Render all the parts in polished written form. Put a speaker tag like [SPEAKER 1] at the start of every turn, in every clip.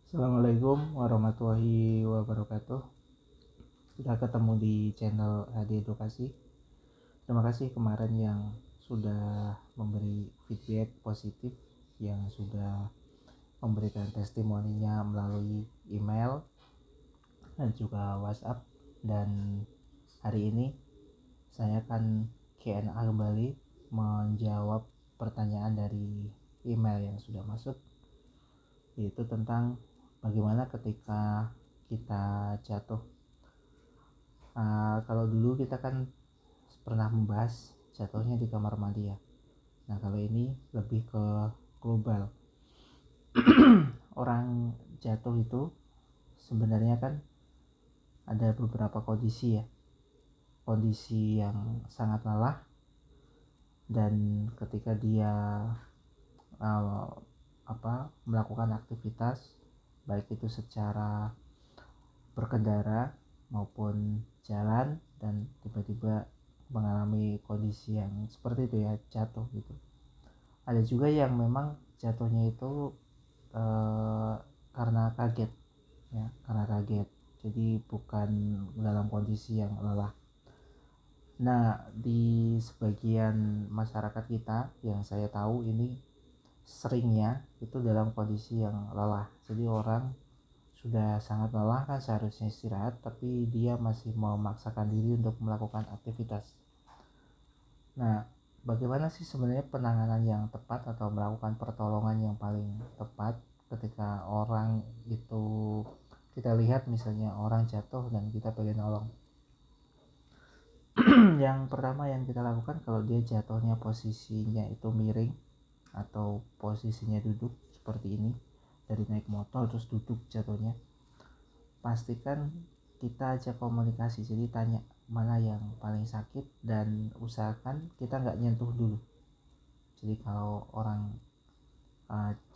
[SPEAKER 1] Assalamualaikum warahmatullahi wabarakatuh. Sudah ketemu di channel HD Edukasi. Terima kasih kemarin yang sudah memberi feedback positif, yang sudah memberikan testimoninya melalui email dan juga WhatsApp. Dan hari ini saya akan Q&A kembali, menjawab pertanyaan dari email yang sudah masuk, yaitu tentang bagaimana ketika kita jatuh. Kalau dulu kita kan pernah membahas jatuhnya di kamar mandi ya. Nah, kalau ini lebih ke global. Orang jatuh itu sebenarnya kan ada beberapa kondisi ya. Kondisi yang sangat lelah, dan ketika dia uh, melakukan aktivitas, baik itu secara berkendara maupun jalan, dan tiba-tiba mengalami kondisi yang seperti itu ya, jatuh gitu. Ada juga yang memang jatuhnya itu karena kaget ya, karena kaget, jadi bukan dalam kondisi yang lelah. Nah, di sebagian masyarakat kita yang saya tahu ini seringnya itu dalam kondisi yang lelah. Jadi orang sudah sangat lelah, kan seharusnya istirahat, tapi dia masih memaksakan diri untuk melakukan aktivitas. Nah, bagaimana sih sebenarnya penanganan yang tepat atau melakukan pertolongan yang paling tepat ketika orang itu, kita lihat misalnya orang jatuh dan kita pengen nolong? Yang pertama yang kita lakukan, kalau dia jatuhnya posisinya itu miring atau posisinya duduk seperti ini, dari naik motor terus duduk jatuhnya, pastikan kita ajak komunikasi. Jadi tanya mana yang paling sakit, dan usahakan kita nggak nyentuh dulu. Jadi kalau orang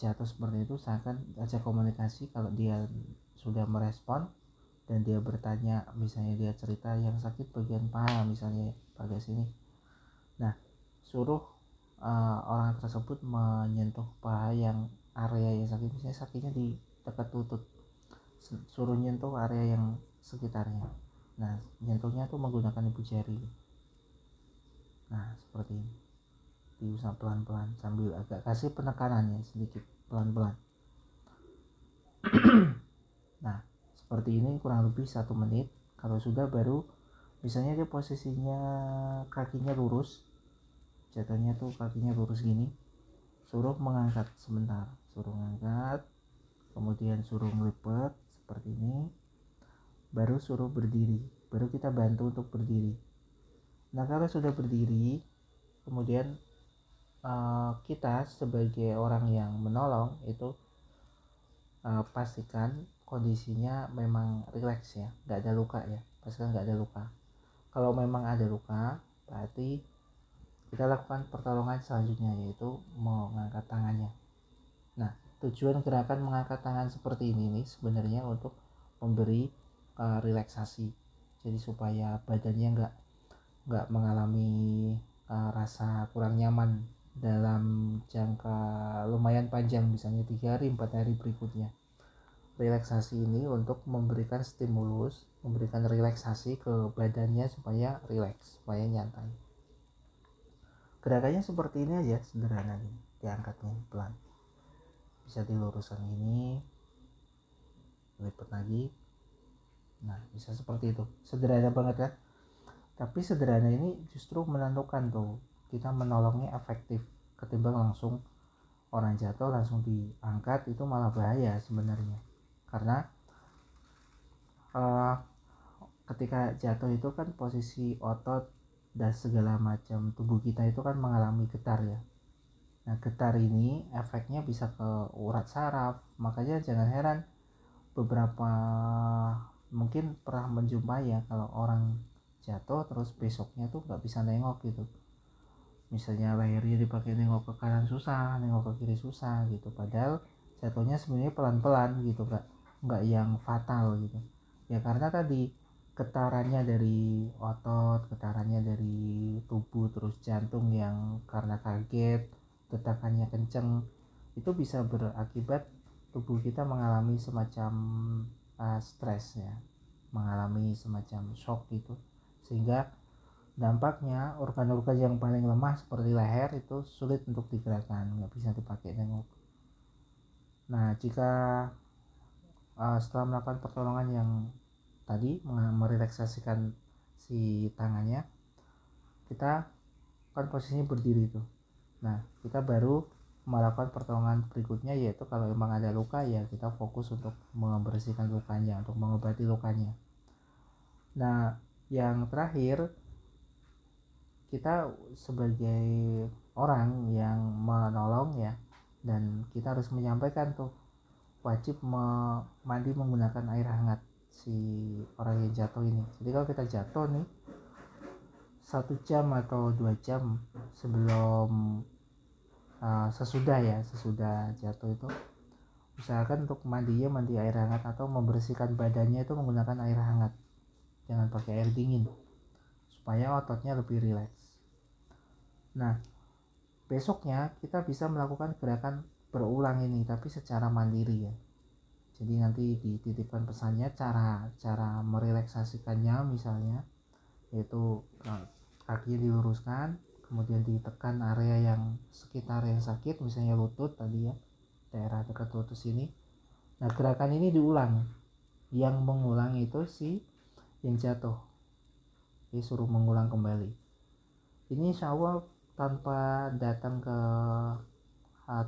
[SPEAKER 1] jatuh seperti itu, usahakan ajak komunikasi. Kalau dia sudah merespon dan dia bertanya, misalnya dia cerita yang sakit bagian paha misalnya, bagian sini, nah suruh orang tersebut menyentuh paha yang area yang sakit. Misalnya sakitnya di dekat lutut, suruh nyentuh area yang sekitarnya. Nah, nyentuhnya tuh menggunakan ibu jari. Nah, seperti ini, diusap pelan-pelan sambil agak kasih penekanannya sedikit, pelan-pelan. Nah, seperti ini kurang lebih 1 menit. Kalau sudah, baru misalnya dia posisinya kakinya lurus, jatuhnya tuh kakinya lurus gini, suruh mengangkat sebentar, suruh mengangkat, kemudian suruh ngelipet seperti ini, baru suruh berdiri, baru kita bantu untuk berdiri. Nah, kalau sudah berdiri, kemudian kita sebagai orang yang menolong itu pastikan kondisinya memang rileks ya, nggak ada luka ya, pastikan nggak ada luka. Kalau memang ada luka, berarti kita lakukan pertolongan selanjutnya, yaitu mengangkat tangannya. Nah, tujuan gerakan mengangkat tangan seperti ini nih sebenarnya untuk memberi relaksasi, jadi supaya badannya nggak mengalami rasa kurang nyaman dalam jangka lumayan panjang, misalnya 3 hari 4 hari berikutnya. Relaksasi ini untuk memberikan stimulus, memberikan relaksasi ke badannya supaya rileks, supaya nyantai. Gerakannya seperti ini aja, sederhana nih, diangkatnya pelan, bisa diluruskan ini, lipat lagi. Nah, bisa seperti itu, sederhana banget kan. Tapi sederhana ini justru menentukan tuh kita menolongnya efektif, ketimbang langsung orang jatuh langsung diangkat, itu malah bahaya sebenarnya. Karena ketika jatuh itu kan posisi otot dan segala macam tubuh kita itu kan mengalami getar ya. Nah, getar ini efeknya bisa ke urat saraf. Makanya jangan heran beberapa mungkin pernah menjumpai ya, kalau orang jatuh terus besoknya tuh nggak bisa nengok gitu. Misalnya lehernya dipakai nengok ke kanan susah, nengok ke kiri susah gitu. Padahal jatuhnya sebenarnya pelan-pelan gitu, nggak yang fatal gitu. Ya karena tadi getarannya dari otot, getarannya dari tubuh, terus jantung yang karena kaget, detakannya kenceng, itu bisa berakibat tubuh kita mengalami semacam stres ya, mengalami semacam shock gitu, sehingga dampaknya organ-organ yang paling lemah seperti leher itu sulit untuk digerakkan, nggak bisa dipakai nengok. Nah, jika setelah melakukan pertolongan yang tadi merelaksasikan si tangannya, kita kan posisinya berdiri tuh. Nah, kita baru melakukan pertolongan berikutnya, yaitu kalau memang ada luka ya kita fokus untuk membersihkan lukanya, untuk mengobati lukanya. Nah, yang terakhir, kita sebagai orang yang menolong ya, dan kita harus menyampaikan tuh wajib mandi menggunakan air hangat si orang yang jatuh ini. Jadi kalau kita jatuh nih 1 jam atau 2 jam sebelum sesudah jatuh itu, usahakan untuk mandinya mandi air hangat atau membersihkan badannya itu menggunakan air hangat, jangan pakai air dingin supaya ototnya lebih rileks. Nah, besoknya kita bisa melakukan gerakan berulang ini tapi secara mandiri ya. Jadi nanti dititipkan pesannya cara merelaksasikannya, misalnya yaitu kakinya diluruskan, kemudian ditekan area yang sekitar yang sakit, misalnya lutut tadi ya, daerah dekat lutut sini. Nah, gerakan ini diulang, yang mengulang itu si yang jatuh, disuruh mengulang kembali. Ini insya Allah tanpa datang ke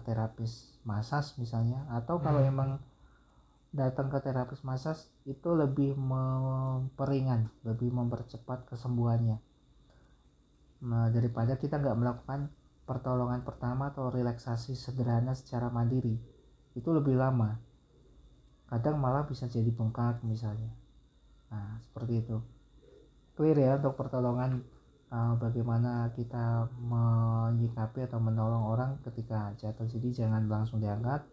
[SPEAKER 1] terapis massage misalnya, atau kalau emang datang ke terapis massage itu lebih memperingan, lebih mempercepat kesembuhannya. Nah, daripada kita nggak melakukan pertolongan pertama atau relaksasi sederhana secara mandiri, itu lebih lama, kadang malah bisa jadi bengkak misalnya. Nah, seperti itu. Clear ya untuk pertolongan, bagaimana kita menyikapi atau menolong orang ketika jatuh. Jadi jangan langsung diangkat,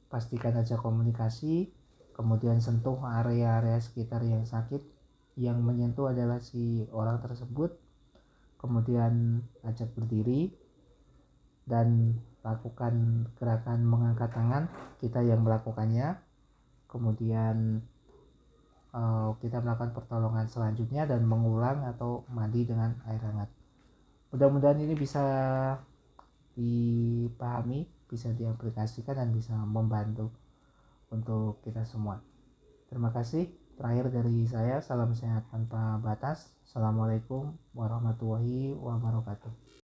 [SPEAKER 1] pastikan aja komunikasi, kemudian sentuh area-area sekitar yang sakit, yang menyentuh adalah si orang tersebut, kemudian ajak berdiri dan lakukan gerakan mengangkat tangan, kita yang melakukannya. Kemudian kita melakukan pertolongan selanjutnya dan mengulang atau mandi dengan air hangat. Mudah-mudahan ini bisa dipahami, bisa diaplikasikan dan bisa membantu untuk kita semua. Terima kasih. Terakhir dari saya, salam sehat tanpa batas. Assalamualaikum warahmatullahi wabarakatuh.